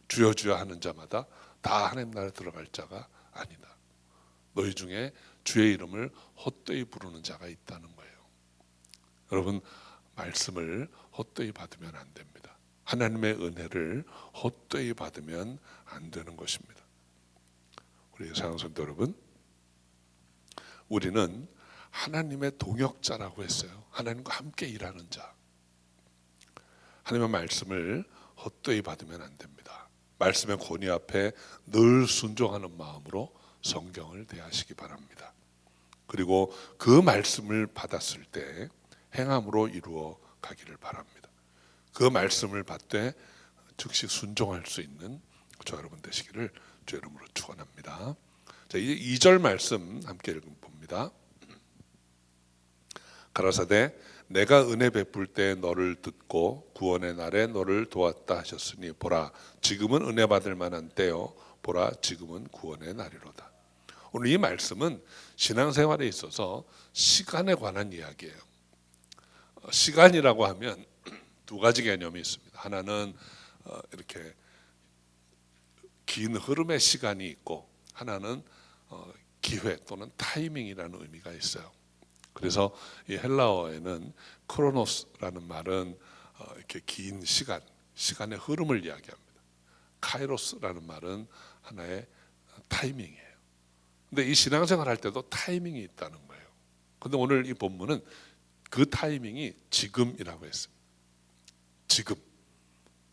주여 주여 하는 자마다 다 하나님 나라에 들어갈 자가 아니다. 너희 중에 주의 이름을 헛되이 부르는 자가 있다는 거예요. 여러분, 말씀을 헛되이 받으면 안 됩니다. 하나님의 은혜를 헛되이 받으면 안 되는 것입니다. 우리 사랑하는 성도 여러분, 우리는 하나님의 동역자라고 했어요. 하나님과 함께 일하는 자. 하나님의 말씀을 헛되이 받으면 안 됩니다. 말씀의 권위 앞에 늘 순종하는 마음으로 성경을 대하시기 바랍니다. 그리고 그 말씀을 받았을 때 행함으로 이루어 가기를 바랍니다. 그 말씀을 받되 즉시 순종할 수 있는 저 여러분 되시기를 주 이름으로 축원합니다. 자, 이제 2절 말씀 함께 읽어봅니다. 가라사대 내가 은혜 베풀 때 너를 듣고 구원의 날에 너를 도왔다 하셨으니 보라 지금은 은혜 받을 만한 때요 보라 지금은 구원의 날이로다. 오늘 이 말씀은 신앙생활에 있어서 시간에 관한 이야기예요. 시간이라고 하면 두 가지 개념이 있습니다. 하나는 이렇게 긴 흐름의 시간이 있고, 하나는 기회 또는 타이밍이라는 의미가 있어요. 그래서 이 헬라어에는 크로노스라는 말은 이렇게 긴 시간의 흐름을 이야기합니다. 카이로스라는 말은 하나의 타이밍이에요. 근데 이 신앙생활 할 때도 타이밍이 있다는 거예요. 근데 오늘 이 본문은 그 타이밍이 지금이라고 했습니다. 지금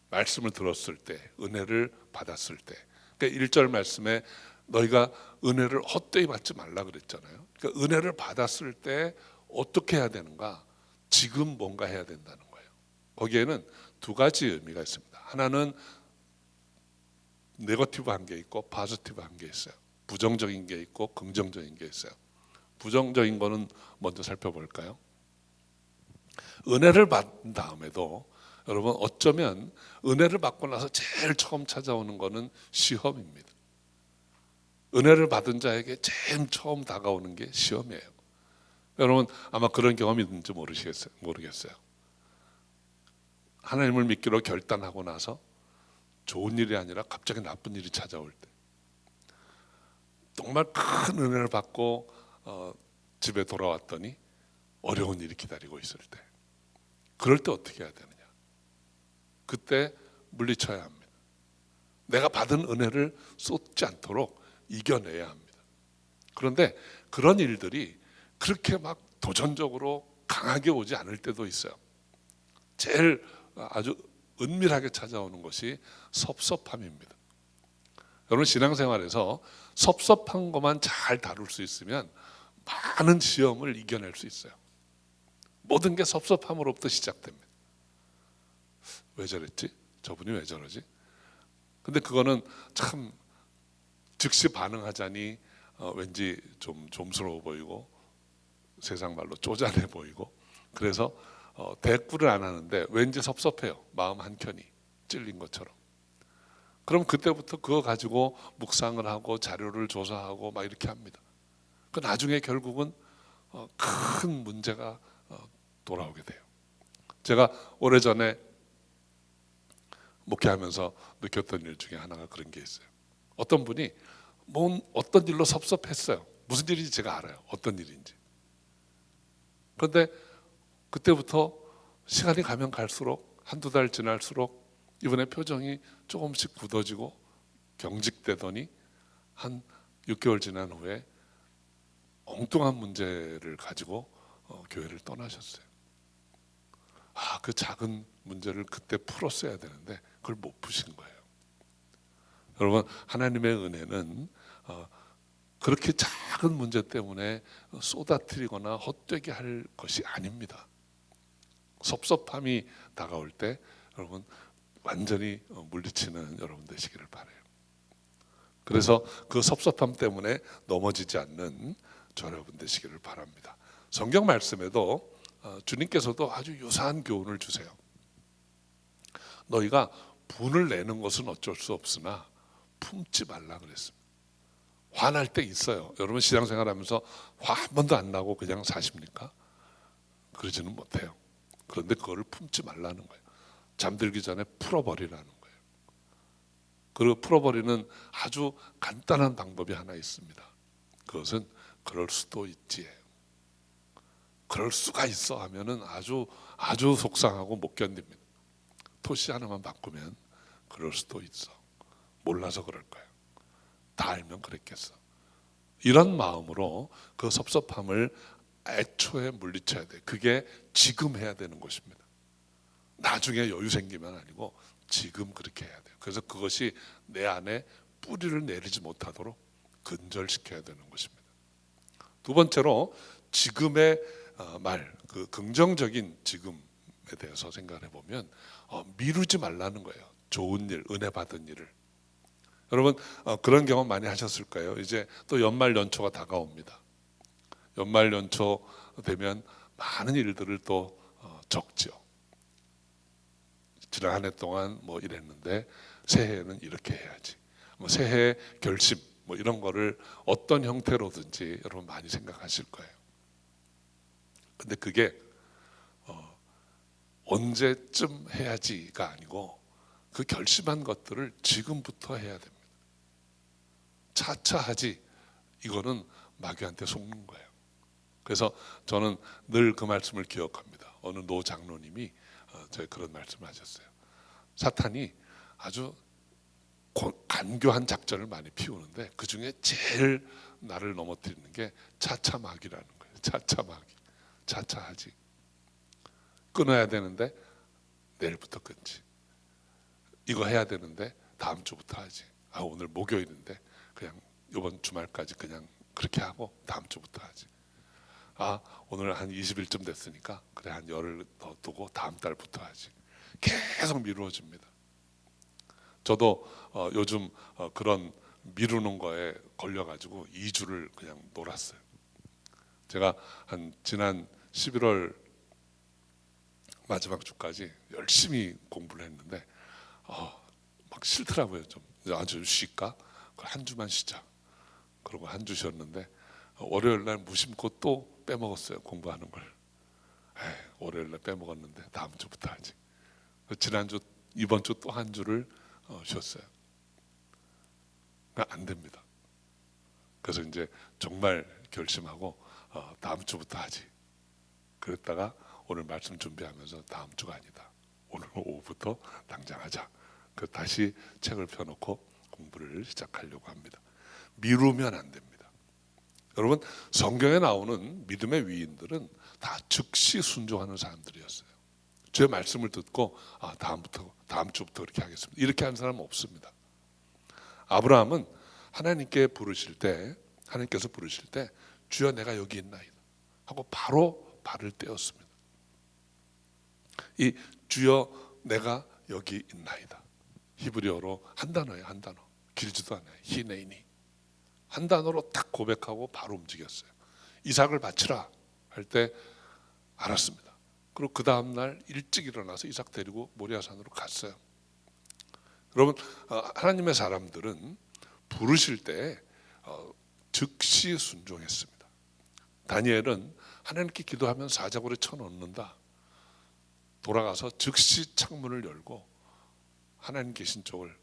말씀을 들었을 때, 은혜를 받았을 때. 그러니까 1절 말씀에 너희가 은혜를 헛되이 받지 말라 그랬잖아요. 그러니까 은혜를 받았을 때 어떻게 해야 되는가? 지금 뭔가 해야 된다는 거예요. 거기에는 두 가지 의미가 있습니다. 하나는 네거티브한 게 있고 포지티브한 게 있어요. 부정적인 게 있고 긍정적인 게 있어요. 부정적인 거는 먼저 살펴볼까요? 은혜를 받은 다음에도 여러분 어쩌면 은혜를 받고 나서 제일 처음 찾아오는 거는 시험입니다. 은혜를 받은 자에게 제일 처음 다가오는 게 시험이에요. 여러분 아마 그런 경험이 있는지 모르겠어요. 하나님을 믿기로 결단하고 나서 좋은 일이 아니라 갑자기 나쁜 일이 찾아올 때, 정말 큰 은혜를 받고 집에 돌아왔더니 어려운 일이 기다리고 있을 때, 그럴 때 어떻게 해야 되느냐? 그때 물리쳐야 합니다. 내가 받은 은혜를 쏟지 않도록 이겨내야 합니다. 그런데 그런 일들이 그렇게 막 도전적으로 강하게 오지 않을 때도 있어요. 제일 아주 은밀하게 찾아오는 것이 섭섭함입니다. 여러분, 신앙생활에서 섭섭한 것만 잘 다룰 수 있으면 많은 시험을 이겨낼 수 있어요. 모든 게 섭섭함으로부터 시작됩니다. 왜 저랬지? 저분이 왜 저러지? 근데 그거는 참 즉시 반응하자니 왠지 좀 좀스러워 보이고 세상 말로 쪼잔해 보이고, 그래서 대꾸를 안 하는데 왠지 섭섭해요. 마음 한켠이 찔린 것처럼. 그럼 그때부터 그거 가지고 묵상을 하고 자료를 조사하고 막 이렇게 합니다. 그 나중에 결국은 큰 문제가 돌아오게 돼요. 제가 오래전에 목회하면서 느꼈던 일 중에 하나가 그런 게 있어요. 어떤 분이 어떤 일로 섭섭했어요. 무슨 일인지 제가 알아요. 어떤 일인지. 그런데 그때부터 시간이 가면 갈수록, 한두 달 지날수록 이분의 표정이 조금씩 굳어지고 경직되더니 한 6개월 지난 후에 엉뚱한 문제를 가지고 교회를 떠나셨어요. 그 작은 문제를 그때 풀었어야 되는데 그걸 못 푸신 거예요. 여러분, 하나님의 은혜는 그렇게 작은 문제 때문에 쏟아뜨리거나 헛되게 할 것이 아닙니다. 섭섭함이 다가올 때 여러분 완전히 물리치는 여러분 되시기를 바라요. 그래서 그 섭섭함 때문에 넘어지지 않는 저 여러분 되시기를 바랍니다. 성경 말씀에도 주님께서도 아주 유사한 교훈을 주세요. 너희가 분을 내는 것은 어쩔 수 없으나 품지 말라 그랬습니다. 화날 때 있어요. 여러분, 신앙생활하면서 화 한 번도 안 나고 그냥 사십니까? 그러지는 못해요. 그런데 그거를 품지 말라는 거예요. 잠들기 전에 풀어버리라는 거예요. 그리고 풀어버리는 아주 간단한 방법이 하나 있습니다. 그것은 그럴 수도 있지예요. 그럴 수가 있어 하면은 아주 속상하고 못 견딥니다. 토시 하나만 바꾸면 그럴 수도 있어. 몰라서 그럴 거예요. 다 알면 그랬겠어. 이런 마음으로 그 섭섭함을 애초에 물리쳐야 돼. 그게 지금 해야 되는 것입니다. 나중에 여유 생기면 아니고 지금 그렇게 해야 돼요. 그래서 그것이 내 안에 뿌리를 내리지 못하도록 근절시켜야 되는 것입니다. 두 번째로 지금의 말, 그 긍정적인 지금에 대해서 생각해 보면 미루지 말라는 거예요. 좋은 일, 은혜 받은 일을. 여러분, 그런 경험 많이 하셨을 거예요. 이제 또 연말 연초가 다가옵니다. 연말 연초 되면 많은 일들을 또 적죠. 지난 한 해 동안 뭐 이랬는데 새해에는 이렇게 해야지. 새해 결심 이런 거를 어떤 형태로든지 여러분 많이 생각하실 거예요. 근데 그게 언제쯤 해야지가 아니고 그 결심한 것들을 지금부터 해야 됩니다. 차차 하지, 이거는 마귀한테 속는 거예요. 그래서 저는 늘 그 말씀을 기억합니다. 어느 노 장로님이 저희 그런 말씀을 하셨어요. 사탄이 아주 간교한 작전을 많이 피우는데 그 중에 제일 나를 넘어뜨리는 게 차차 마귀라는 거예요. 차차 마귀. 차차 하지. 끊어야 되는데 내일부터 끊지. 이거 해야 되는데 다음 주부터 하지. 오늘 목요일인데 그냥 이번 주말까지 그냥 그렇게 하고 다음 주부터 하지. 오늘 한 20일쯤 됐으니까 그래 한 열흘 더 두고 다음 달부터 하지. 계속 미루어집니다. 저도 요즘 그런 미루는 거에 걸려가지고 2주를 그냥 놀았어요. 제가 한 지난 11월 마지막 주까지 열심히 공부를 했는데 막 싫더라고요. 좀 아주 쉴까? 한 주만 쉬자. 그러고 한 주 쉬었는데 월요일 날 무심코 또 빼먹었어요. 공부하는 걸. 월요일 날 빼먹었는데 다음 주부터 하지. 지난주 이번 주 또 한 주를 쉬었어요. 안 됩니다. 그래서 이제 정말 결심하고 다음 주부터 하지. 그랬다가 오늘 말씀 준비하면서 다음 주가 아니다. 오늘 오후부터 당장 하자. 다시 책을 펴놓고 공부를 시작하려고 합니다. 미루면 안 됩니다. 여러분, 성경에 나오는 믿음의 위인들은 다 즉시 순종하는 사람들이었어요. 제 말씀을 듣고 다음 주부터 그렇게 하겠습니다, 이렇게 한 사람은 없습니다. 아브라함은 하나님께서 부르실 때 주여 내가 여기 있나이다 하고 바로 발을 떼었습니다. 이 주여 내가 여기 있나이다, 히브리어로 한 단어예요. 한 단어, 길지도 않아요. 히네이니, 한 단어로 딱 고백하고 바로 움직였어요. 이삭을 바치라 할 때 알았습니다. 그리고 그 다음날 일찍 일어나서 이삭 데리고 모리아산으로 갔어요. 여러분, 하나님의 사람들은 부르실 때 즉시 순종했습니다. 다니엘은 하나님께 기도하면 사자굴에 쳐넣는다, 돌아가서 즉시 창문을 열고 하나님 계신 쪽을,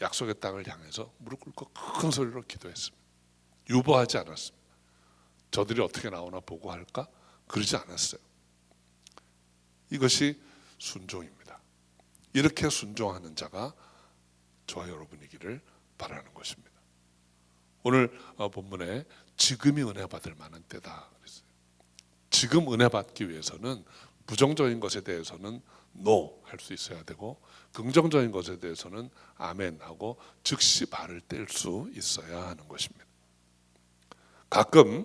약속의 땅을 향해서 무릎 꿇고 큰 소리로 기도했습니다. 유보하지 않았습니다. 저들이 어떻게 나오나 보고 할까? 그러지 않았어요. 이것이 순종입니다. 이렇게 순종하는 자가 저와 여러분이기를 바라는 것입니다. 오늘 본문에 지금이 은혜 받을 만한 때다 그랬어요. 지금 은혜 받기 위해서는 부정적인 것에 대해서는 NO 할 수 있어야 되고, 긍정적인 것에 대해서는 아멘 하고 즉시 발을 뗄 수 있어야 하는 것입니다. 가끔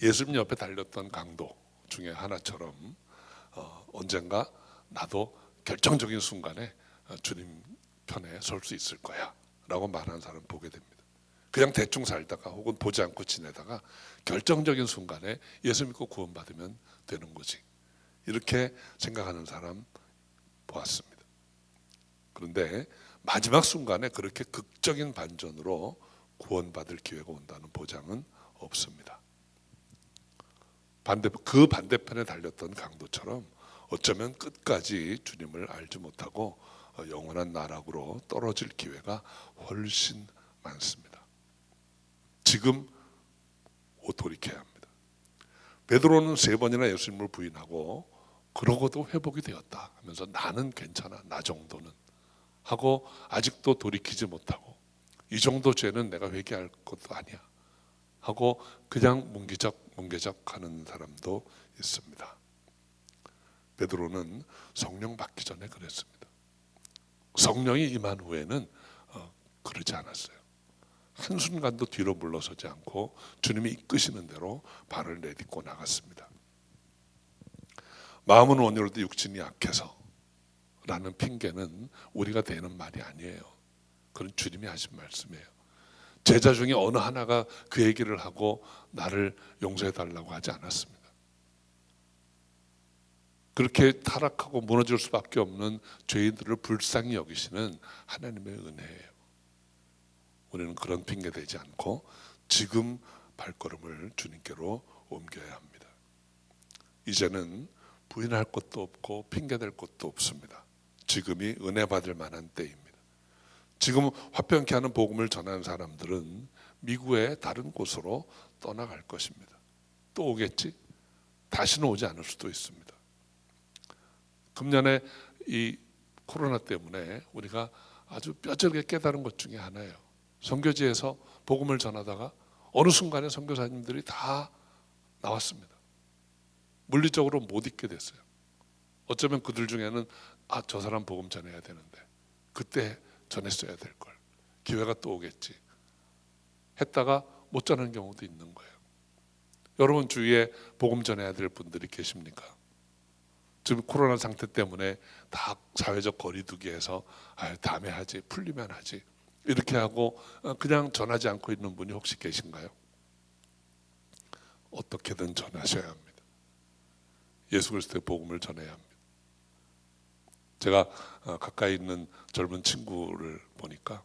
예수님 옆에 달렸던 강도 중에 하나처럼 언젠가 나도 결정적인 순간에 주님 편에 설 수 있을 거야 라고 말하는 사람 보게 됩니다. 그냥 대충 살다가 혹은 보지 않고 지내다가 결정적인 순간에 예수 믿고 구원받으면 되는 거지, 이렇게 생각하는 사람 보았습니다. 그런데 마지막 순간에 그렇게 극적인 반전으로 구원받을 기회가 온다는 보장은 없습니다. 그 반대편에 달렸던 강도처럼 어쩌면 끝까지 주님을 알지 못하고 영원한 나락으로 떨어질 기회가 훨씬 많습니다. 지금 돌이켜야 합니다. 베드로는 3번이나 예수님을 부인하고 그러고도 회복이 되었다 하면서 나는 괜찮아, 나 정도는 하고 아직도 돌이키지 못하고 이 정도 죄는 내가 회개할 것도 아니야 하고 그냥 뭉개적 하는 사람도 있습니다. 베드로는 성령 받기 전에 그랬습니다. 성령이 임한 후에는 그러지 않았어요. 한순간도 뒤로 물러서지 않고 주님이 이끄시는 대로 발을 내딛고 나갔습니다. 마음은 온유로도 육신이 약해서 라는 핑계는 우리가 대는 말이 아니에요. 그건 주님이 하신 말씀이에요. 제자 중에 어느 하나가 그 얘기를 하고 나를 용서해 달라고 하지 않았습니다. 그렇게 타락하고 무너질 수밖에 없는 죄인들을 불쌍히 여기시는 하나님의 은혜예요. 우리는 그런 핑계 대지 않고 지금 발걸음을 주님께로 옮겨야 합니다. 이제는 부인할 것도 없고 핑계댈 것도 없습니다. 지금이 은혜 받을 만한 때입니다. 지금 화평케 하는 복음을 전하는 사람들은 미국의 다른 곳으로 떠나갈 것입니다. 또 오겠지? 다시는 오지 않을 수도 있습니다. 금년에 이 코로나 때문에 우리가 아주 뼈저리게 깨달은 것 중에 하나예요. 선교지에서 복음을 전하다가 어느 순간에 선교사님들이 다 나왔습니다. 물리적으로 못 있게 됐어요. 어쩌면 그들 중에는 저 사람 복음 전해야 되는데 그때 전했어야 될 걸, 기회가 또 오겠지 했다가 못 전하는 경우도 있는 거예요. 여러분 주위에 복음 전해야 될 분들이 계십니까? 지금 코로나 상태 때문에 다 사회적 거리두기해서 다음에 하지, 풀리면 하지 이렇게 하고 그냥 전하지 않고 있는 분이 혹시 계신가요? 어떻게든 전하셔야 합니다. 예수 그리스도의 복음을 전해야 합니다. 제가 가까이 있는 젊은 친구를 보니까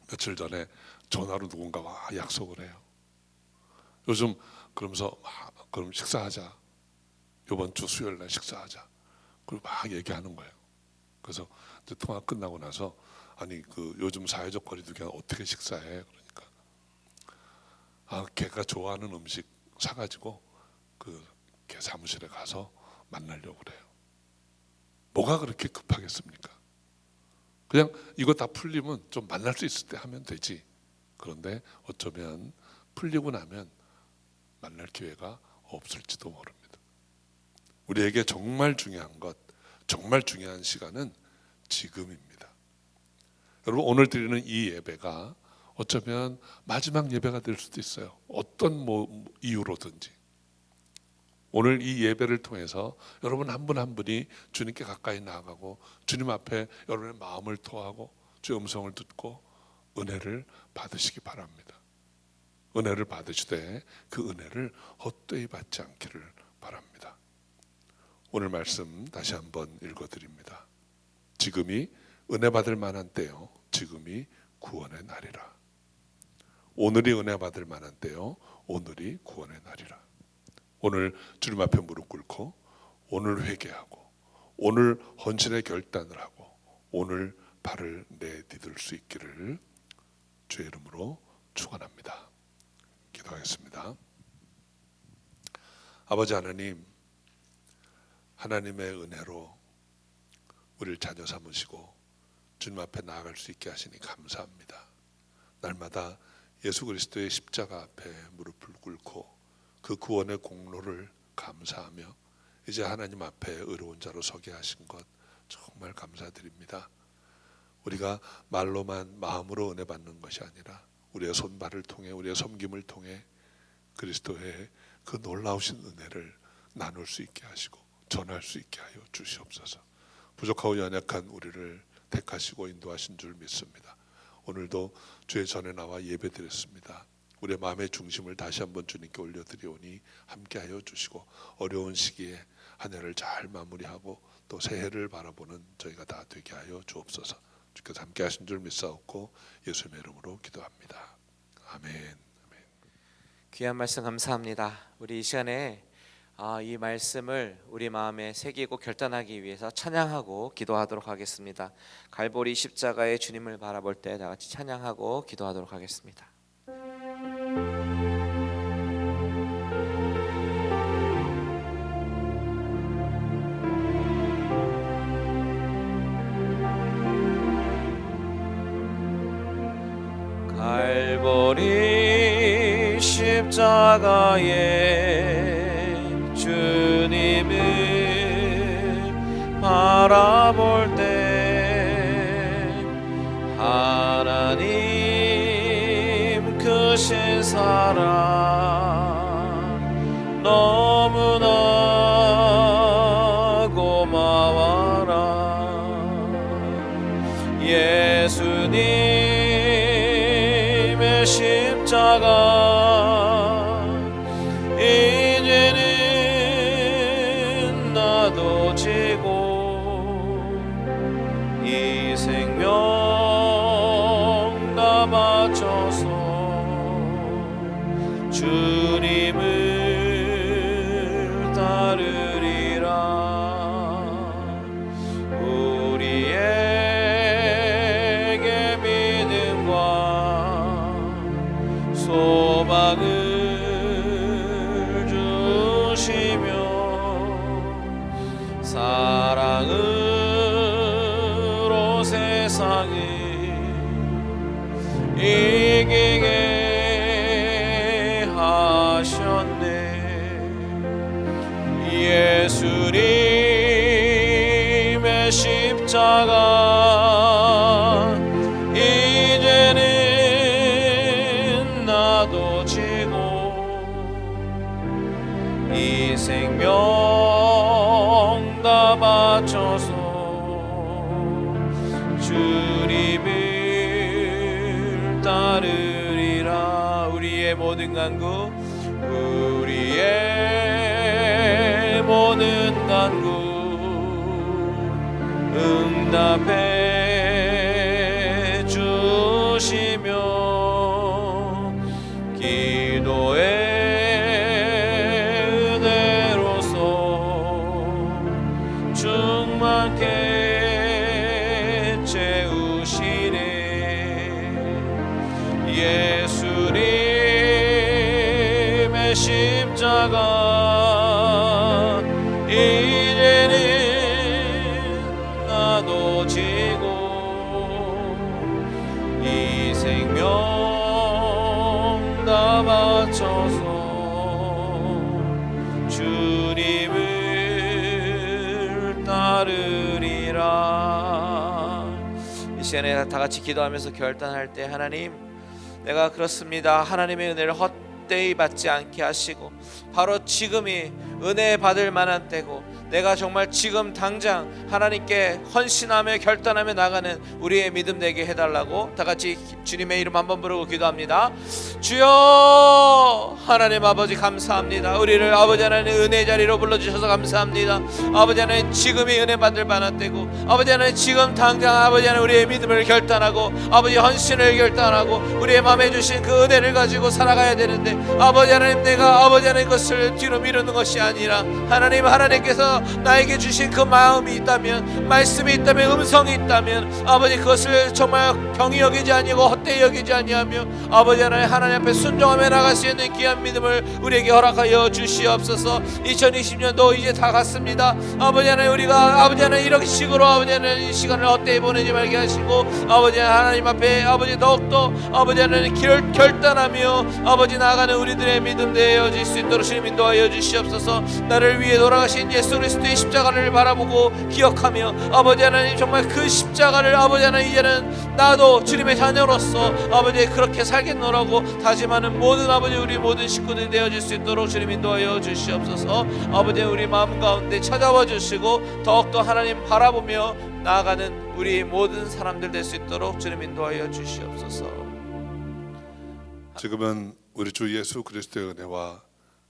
며칠 전에 전화로 누군가와 약속을 해요. 요즘 그러면서 그럼 식사하자, 이번 주 수요일 날 식사하자, 그리고 막 얘기하는 거예요. 그래서 이제 통화 끝나고 나서 아니 그 요즘 사회적 거리두기 어떻게 식사해? 그러니까 걔가 좋아하는 음식 사가지고 걔 사무실에 가서 만나려고 그래요. 뭐가 그렇게 급하겠습니까? 그냥 이거 다 풀리면 좀 만날 수 있을 때 하면 되지. 그런데 어쩌면 풀리고 나면 만날 기회가 없을지도 모릅니다. 우리에게 정말 중요한 것, 정말 중요한 시간은 지금입니다. 여러분, 오늘 드리는 이 예배가 어쩌면 마지막 예배가 될 수도 있어요. 어떤 이유로든지. 오늘 이 예배를 통해서 여러분 한 분 한 분이 주님께 가까이 나아가고 주님 앞에 여러분의 마음을 토하고 주의 음성을 듣고 은혜를 받으시기 바랍니다. 은혜를 받으시되 그 은혜를 헛되이 받지 않기를 바랍니다. 오늘 말씀 다시 한번 읽어드립니다. 지금이 은혜 받을 만한 때요, 지금이 구원의 날이라. 오늘이 은혜 받을 만한 때요, 오늘이 구원의 날이라. 오늘 주님 앞에 무릎 꿇고 오늘 회개하고 오늘 헌신의 결단을 하고 오늘 발을 내디딜 수 있기를 주의 이름으로 축원합니다. 기도하겠습니다. 아버지 하나님, 하나님의 은혜로 우리를 자녀 삼으시고 주님 앞에 나아갈 수 있게 하시니 감사합니다. 날마다 예수 그리스도의 십자가 앞에 무릎을 꿇고 그 구원의 공로를 감사하며 이제 하나님 앞에 의로운 자로 서게 하신 것 정말 감사드립니다. 우리가 말로만 마음으로 은혜 받는 것이 아니라 우리의 손발을 통해 우리의 섬김을 통해 그리스도의 그 놀라우신 은혜를 나눌 수 있게 하시고 전할 수 있게 하여 주시옵소서. 부족하고 연약한 우리를 택하시고 인도하신 줄 믿습니다. 오늘도 주의 전에 나와 예배드렸습니다. 우리의 마음의 중심을 다시 한번 주님께 올려드리오니 함께하여 주시고 어려운 시기에 한 해를 잘 마무리하고 또 새해를 바라보는 저희가 다 되게 하여 주옵소서. 주께서 함께하신 줄 믿사옵고 예수님의 이름으로 기도합니다. 아멘. 귀한 말씀 감사합니다. 우리 이 시간에 이 말씀을 우리 마음에 새기고 결단하기 위해서 찬양하고 기도하도록 하겠습니다. 갈보리 십자가의 주님을 바라볼 때 다 같이 찬양하고 기도하도록 하겠습니다. 갈보리 십자가에 주님을 바라볼 때 하나님 크신 사랑 너무나 고마워라. 예수님의 십자가 이제는 나도 지고 이 생명 다 바쳐서 주님을 따르리라. 우리에게 믿음과 소망을 주시며 사랑으로 세상을 이기게 하셨네. 예수님의 십자가 이제는 나도 지고 이 생명 다 바쳐서 주님을 따르리라. 우리의 모든 간구, 우리의 모든 간구 응답해 주시며 기도의 은혜로서 충만케 채우시네. 예수님의 십자가 이제는 비춰서 주님을 따르리라. 이 시간에 다 같이 기도하면서 결단할 때, 하나님, 내가 그렇습니다. 하나님의 은혜를 헛되이 받지 않게 하시고 바로 지금이 은혜 받을 만한 때고, 내가 정말 지금 당장 하나님께 헌신하며 결단하며 나가는 우리의 믿음 되게 해달라고 다 같이 주님의 이름 한번 부르고 기도합니다. 주여, 하나님 아버지 감사합니다. 우리를 아버지 하나님 은혜 자리로 불러주셔서 감사합니다. 아버지 하나님, 지금이 은혜 받을 만한 때고, 아버지 하나님 지금 당장 아버지 하나님 우리의 믿음을 결단하고 아버지 헌신을 결단하고 우리의 마음에 주신 그 은혜를 가지고 살아가야 되는데, 아버지 하나님, 내가 아버지 하나님 것을 뒤로 미루는 것이 아니라 하나님, 하나님께서 나에게 주신 그 마음이 있다면, 말씀이 있다면, 음성이 있다면 아버지 그것을 정말 경히 여기지 아니고 헛되이 여기지 아니하며 아버지 하나님 앞에 순종하며 나갈 수 있는 귀한 믿음을 우리에게 허락하여 주시옵소서. 2020년도 이제 다 갔습니다. 아버지 하나님, 우리가 아버지 하나님 이런 식으로 아버지 하나님 이 시간을 헛되이 보내지 말게 하시고 아버지 하나님 앞에 아버지 더욱더 아버지 하나님 결단하며 아버지 나아가는 우리들의 믿음 되어질 수 있도록 주님 인도하여 주시옵소서. 나를 위해 돌아가신 예수 그리스도의 십자가를 바라보고 기억하며 아버지 하나님, 정말 그 십자가를 아버지 하나님 이제는 나도 주님의 자녀로서 아버지 그렇게 살겠노라고 다짐하는 모든 아버지 우리 모든 식구들이 되어질 수 있도록 주님 인도하여 주시옵소서. 아버지 우리 마음 가운데 찾아와 주시고 더욱더 하나님 바라보며 나아가는 우리 모든 사람들 될 수 있도록 주님 인도하여 주시옵소서. 지금은 우리 주 예수 그리스도의 은혜와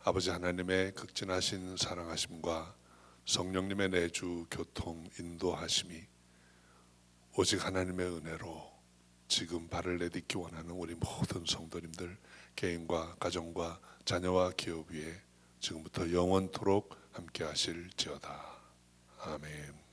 아버지 하나님의 극진하신 사랑하심과 성령님의 내주 교통 인도하심이 오직 하나님의 은혜로 지금 발을 내딛기 원하는 우리 모든 성도님들 개인과 가정과 자녀와 기업 위에 지금부터 영원토록 함께 하실지어다. 아멘.